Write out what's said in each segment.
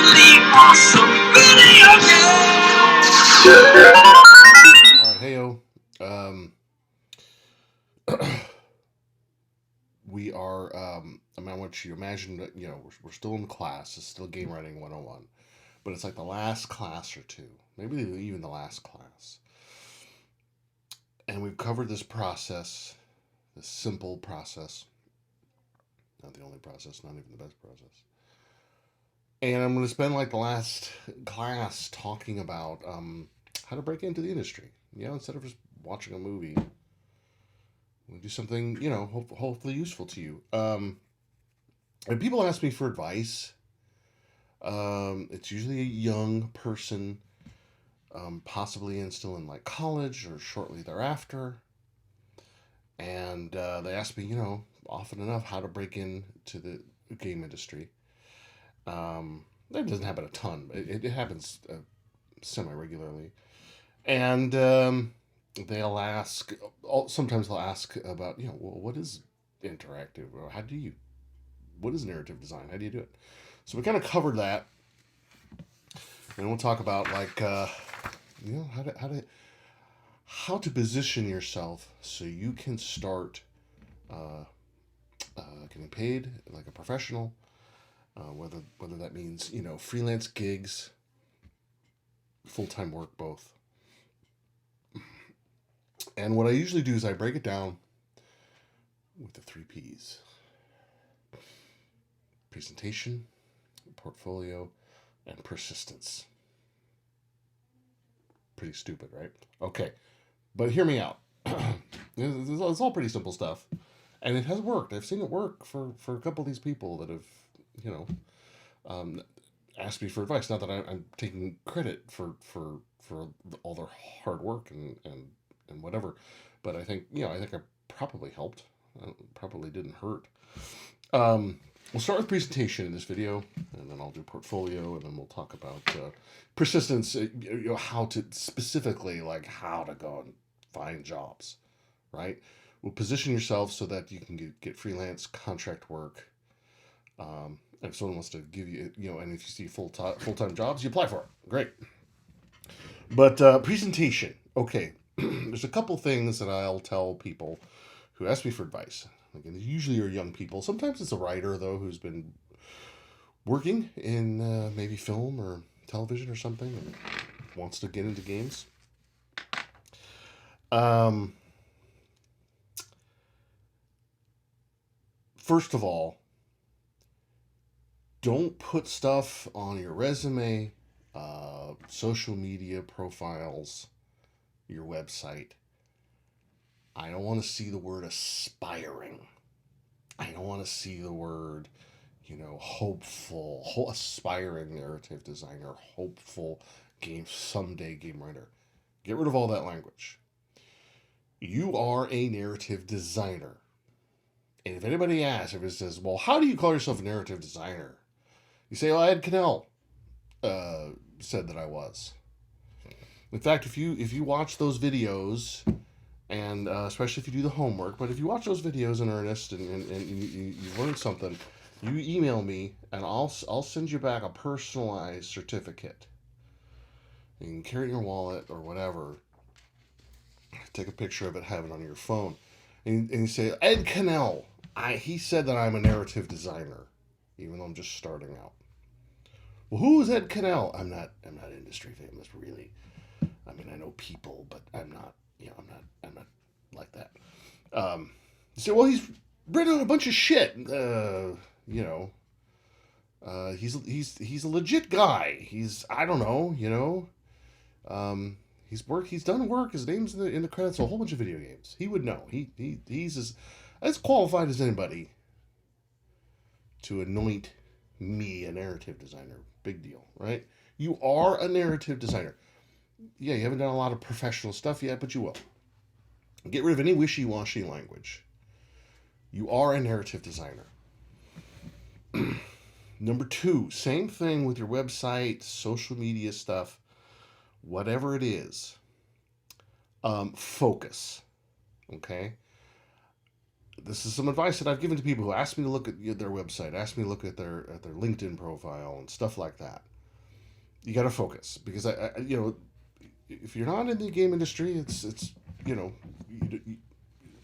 really awesome video game. All right, heyo. Um, we are. I mean, I want you to imagine that we're still in class. It's still Game Writing 101, but it's like the last class or two, maybe even the last class, and we've covered this process, this simple process, not the only process, not even the best process. And I'm going to spend like the last class talking about how to break into the industry. Instead of just watching a movie, we'll do something hopefully useful to you. And people ask me for advice. It's usually a young person, possibly still in like college or shortly thereafter, and they ask me, often enough, how to break into the game industry. That doesn't happen a ton. It happens semi regularly, and they'll ask. Sometimes they'll ask about, well, what is interactive, or how do you? What is narrative design? How do you do it? So we kind of covered that, and we'll talk about like how to position yourself so you can start uh, getting paid like a professional. Whether that means freelance gigs, full time work, both. And what I usually do is I break it down with the three P's: presentation, portfolio, and persistence. Pretty stupid, right? Okay, but hear me out. It's all pretty simple stuff, and it has worked. I've seen it work for a couple of these people that have, you know, um, asked me for advice. Not that I'm taking credit for all their hard work and whatever, but I think I probably helped. Probably didn't hurt. Um, we'll start with presentation in this video, and then I'll do portfolio, and then we'll talk about persistence. How to specifically, like, how to go and find jobs, right? We'll position yourself so that you can get freelance contract work. And if someone wants to give you, and if you see full time jobs, you apply for it. Great. But presentation, okay. There's a couple things that I'll tell people who ask me for advice. Again, usually are young people. Sometimes it's a writer though who's been working in maybe film or television or something and wants to get into games. Um, First of all, don't put stuff on your resume, social media profiles, your website. I don't want to see the word aspiring. I don't want to see the word, hopeful, aspiring narrative designer, hopeful someday game writer. Get rid of all that language. You are a narrative designer. And if anybody asks, if it says, well, how do you call yourself a narrative designer? You say, well, Ed Cannell said that I was. In fact, if you watch those videos, and especially if you do the homework, but if you watch those videos in earnest and you learn something, you email me and I'll send you back a personalized certificate. You can carry it in your wallet or whatever. Take a picture of it, have it on your phone, and you say, Ed Cannell. He said that I'm a narrative designer, even though I'm just starting out. Well, who is Ed Cannell? I'm not industry famous, really. I mean, I know people, but I'm not. I'm not like that. You say, well, he's written a bunch of shit. He's a legit guy. I don't know. He's done work. His name's in the credits of a whole bunch of video games. He would know. He's as qualified as anybody to anoint me a narrative designer. Big deal, right? You are a narrative designer. Yeah, you haven't done a lot of professional stuff yet, but you will. Get rid of any wishy-washy language. You are a narrative designer. Number two, same thing with your website, social media stuff, whatever it is. Focus. Okay? This is some advice that I've given to people who ask me to look at their website, ask me to look at their LinkedIn profile and stuff like that. You got to focus because if you're not in the game industry, it's you know,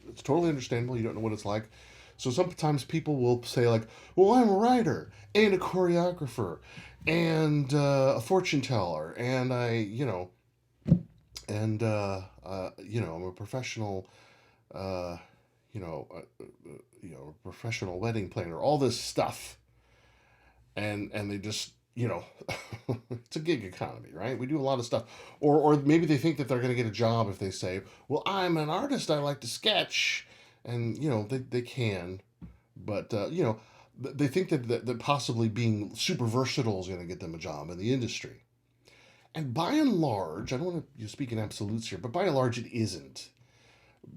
it's totally understandable. You don't know what it's like. So sometimes people will say like, "Well, I'm a writer and a choreographer and a fortune teller, and I'm a professional, uh, you know, uh, professional wedding planner, all this stuff," and they just it's a gig economy, right? We do a lot of stuff, or maybe they think that they're going to get a job if they say, "Well, I'm an artist. I like to sketch," and they can, but they think that possibly being super versatile is going to get them a job in the industry. And by and large, I don't want to speak in absolutes here, but by and large, it isn't.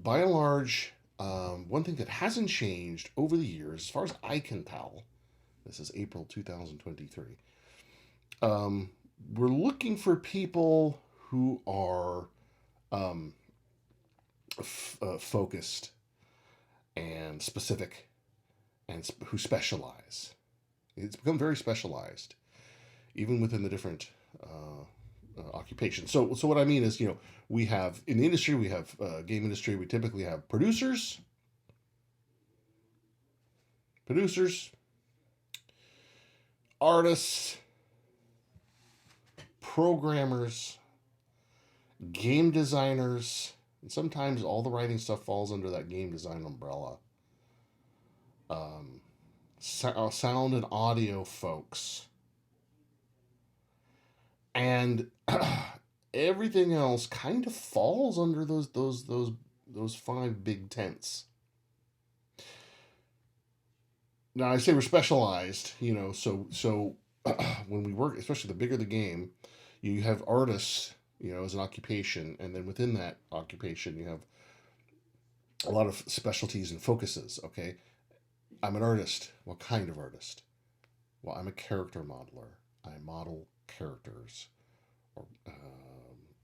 By and large, one thing that hasn't changed over the years, as far as I can tell, this is April 2023. Um, we're looking for people who are um, focused and specific and who specialize. It's become very specialized, even within the different occupations. So what I mean is, we have in the industry, we have game industry. We typically have producers, artists, programmers, game designers, and sometimes all the writing stuff falls under that game design umbrella. Sound and audio folks, and everything else kind of falls under those five big tents. Now I say we're specialized, so when we work, especially the bigger the game, you have artists, as an occupation, and then within that occupation, you have a lot of specialties and focuses. Okay, I'm an artist. What kind of artist? Well, I'm a character modeler. I model characters, or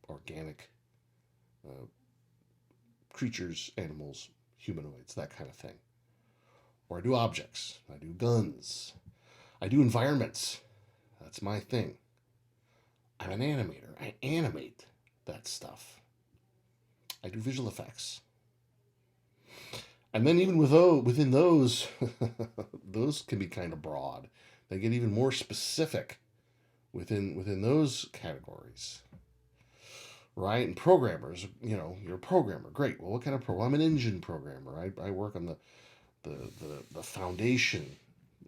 organic uh, creatures, animals, humanoids, that kind of thing. Or I do objects. I do guns. I do environments. That's my thing. I'm an animator. I animate that stuff. I do visual effects. And then even within those, those can be kind of broad. They get even more specific within those categories, right? And programmers, you're a programmer. Great. Well, what kind of program? I'm an engine programmer. I work on the foundation,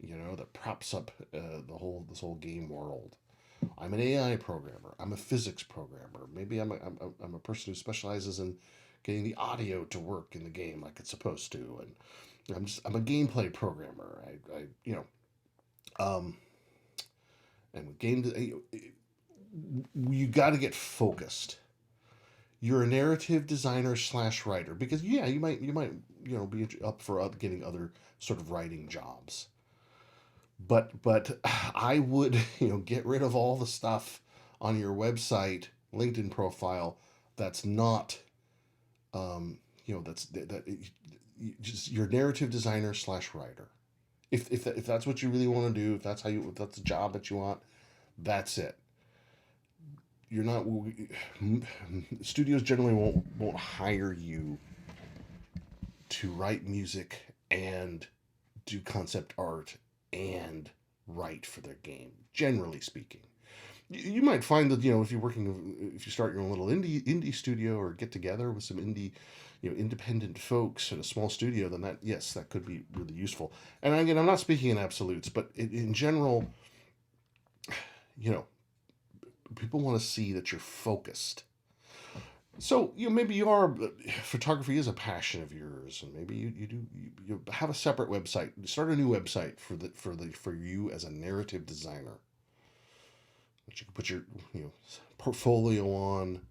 that props up this whole game world. I'm an AI programmer. I'm a physics programmer. Maybe I'm a person who specializes in getting the audio to work in the game like it's supposed to, and I'm a gameplay programmer. Um, and with you got to get focused. You're a narrative designer slash writer because you might be up for getting other sort of writing jobs. But I would get rid of all the stuff on your website, LinkedIn profile that's not just your narrative designer slash writer. If that's what you really want to do, if that's the job that you want, that's it. You're not studios generally won't hire you to write music and do concept art and write for their game, generally speaking. You might find that if you start your own little indie studio or get together with some independent folks in a small studio, then that could be really useful. And again, I'm not speaking in absolutes, but in general, people want to see that you're focused. So maybe photography is a passion of yours, and maybe you have a separate website. Start a new website for you as a narrative designer that you can put your portfolio on.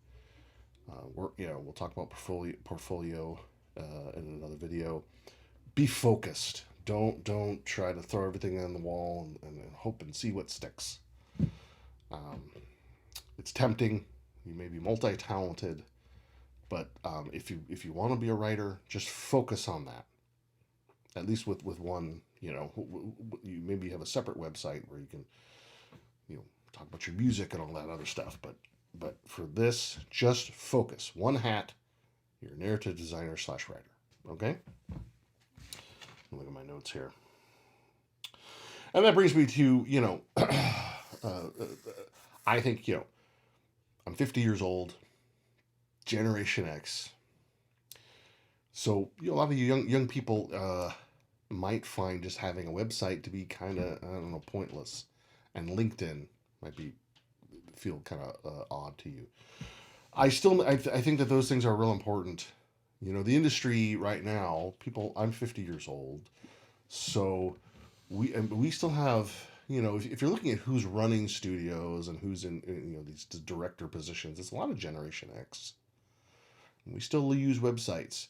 We'll talk about portfolio in another video. Be focused. Don't try to throw everything on the wall and hope and see what sticks. It's tempting. You may be multi-talented, but if you want to be a writer, just focus on that. At least with one, you maybe have a separate website where you can talk about your music and all that other stuff. But for this, just focus. One hat. You're a narrative designer / writer. Okay. Look at my notes here. And that brings me to, I think, I'm 50 years old, Generation X. So a lot of you young people might find just having a website to be kind of, I don't know, pointless. And LinkedIn might feel kind of odd to you. I think that those things are real important. The industry right now, I'm 50 years old. So we still have, if you're looking at who's running studios and who's in these director positions, it's a lot of Generation X. We still use websites.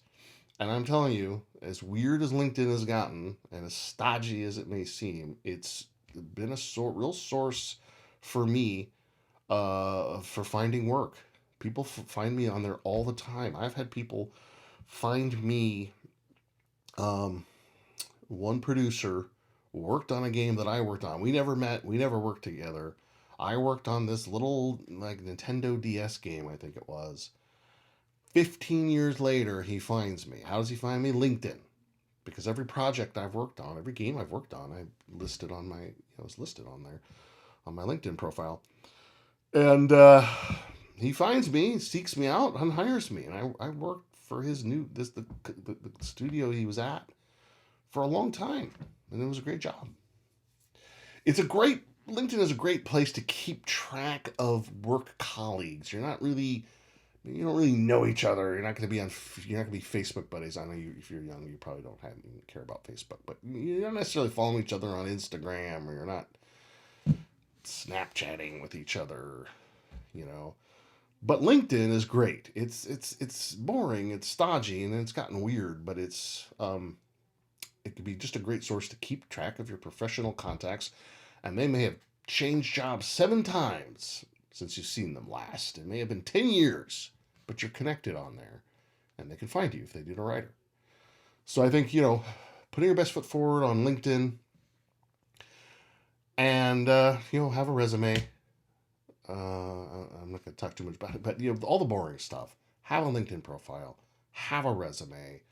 And I'm telling you, as weird as LinkedIn has gotten and as stodgy as it may seem, it's been a real source for me for finding work. People find me on there all the time. I've had people find me. One producer worked on a game that I worked on. We never met. We never worked together. I worked on this little Nintendo DS game, I think it was. 15 years later, he finds me. How does he find me? LinkedIn. Because every project I've worked on, every game I've worked on, I was listed on there on my LinkedIn profile. And he finds me, seeks me out, and hires me. And I worked for the studio he was at for a long time. And it was a great job. LinkedIn is a great place to keep track of work colleagues. You don't really know each other. You're not going to be Facebook buddies. I know if you're young, you probably don't care about Facebook, but you're not necessarily following each other on Instagram, or you're not Snapchatting with each other, But LinkedIn is great. It's boring, it's stodgy, and it's gotten weird, but it could be just a great source to keep track of your professional contacts, and they may have changed jobs 7 times since you've seen them last. It may have been 10 years, but you're connected on there, and they can find you if they need a writer. So I think, putting your best foot forward on LinkedIn, and, have a resume. I'm not going to talk too much about it, but, all the boring stuff. Have a LinkedIn profile, have a resume,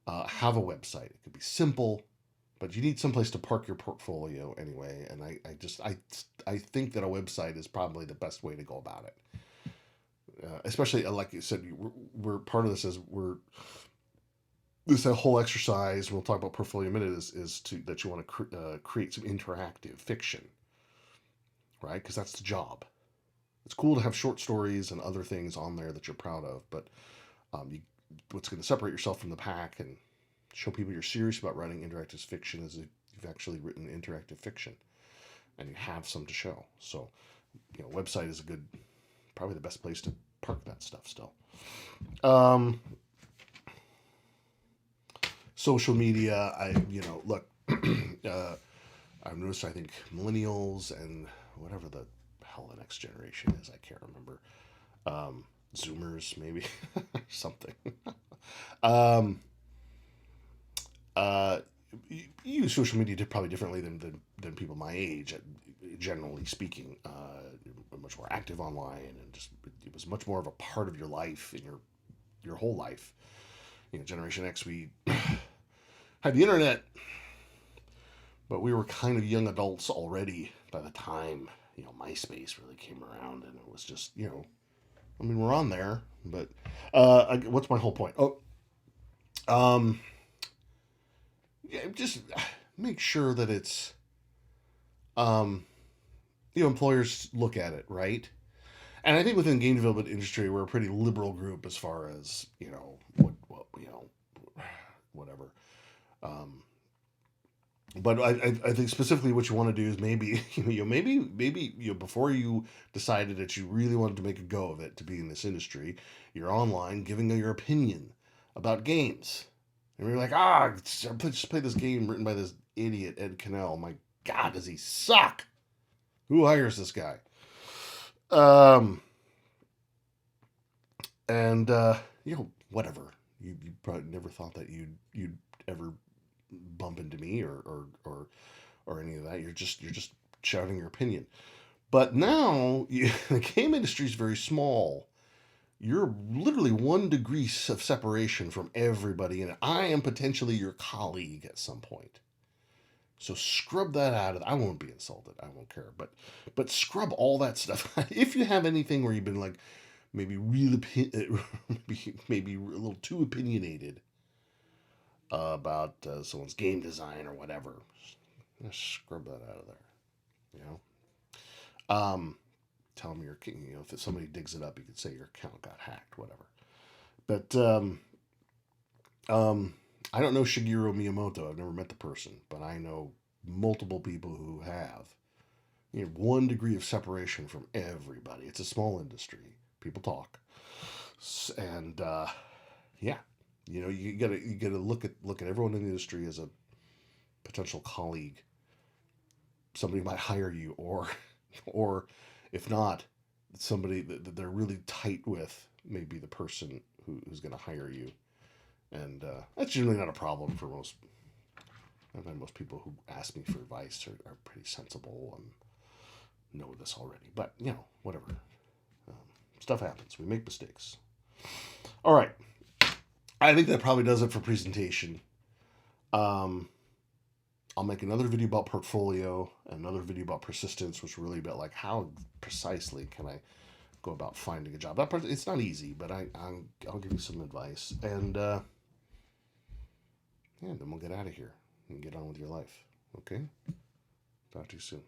have a website. It could be simple, but you need someplace to park your portfolio anyway. And I think that a website is probably the best way to go about it. Especially, like you said, we're part of this this whole exercise. We'll talk about portfolio in a minute. That you want to create some interactive fiction, right? Because that's the job. It's cool to have short stories and other things on there that you're proud of, but what's going to separate yourself from the pack and show people you're serious about writing interactive fiction is if you've actually written interactive fiction and you have some to show. So, website is probably the best place to park that stuff still. Social media, look, I've noticed, I think millennials and whatever the hell the next generation is, I can't remember. Zoomers, maybe, something. You use social media probably differently than people my age, generally speaking. Much more active online, and just it was much more of a part of your life in your whole life. Generation X, we had the internet, but we were kind of young adults already by the time MySpace really came around, and it was just we're on there, but what's my whole point? Just make sure that it's employers look at it, right? And I think within the game development industry, we're a pretty liberal group as far as whatever. But I think specifically what you want to do is maybe before you decided that you really wanted to make a go of it to be in this industry, you're online giving your opinion about games, and you're like, just play this game written by this idiot Ed Cannell. My God, does he suck? Who hires this guy? And whatever. You probably never thought that you'd ever bump into me or any of that. You're just shouting your opinion. But now the game industry is very small. You're literally 1 degree of separation from everybody, and I am potentially your colleague at some point. So scrub that out of. I won't be insulted. I won't care. But scrub all that stuff. If you have anything where you've been like maybe maybe a little too opinionated about someone's game design or whatever, just scrub that out of there. You know. Tell them if somebody digs it up, you could say your account got hacked, whatever. But I don't know Shigeru Miyamoto. I've never met the person, but I know multiple people who have. 1 degree of separation from everybody. It's a small industry. People talk, and yeah, you gotta look at everyone in the industry as a potential colleague. Somebody might hire you, or if not, somebody that they're really tight with may be the person who's going to hire you, and that's generally not a problem for most. I find most people who ask me for advice are pretty sensible and know this already. But whatever. Stuff happens. We make mistakes. All right. I think that probably does it for presentation. I'll make another video about portfolio and another video about persistence, which is really about like how precisely can I go about finding a job. It's not easy, but I'll give you some advice, and then we'll get out of here and get on with your life. Okay? Talk to you soon.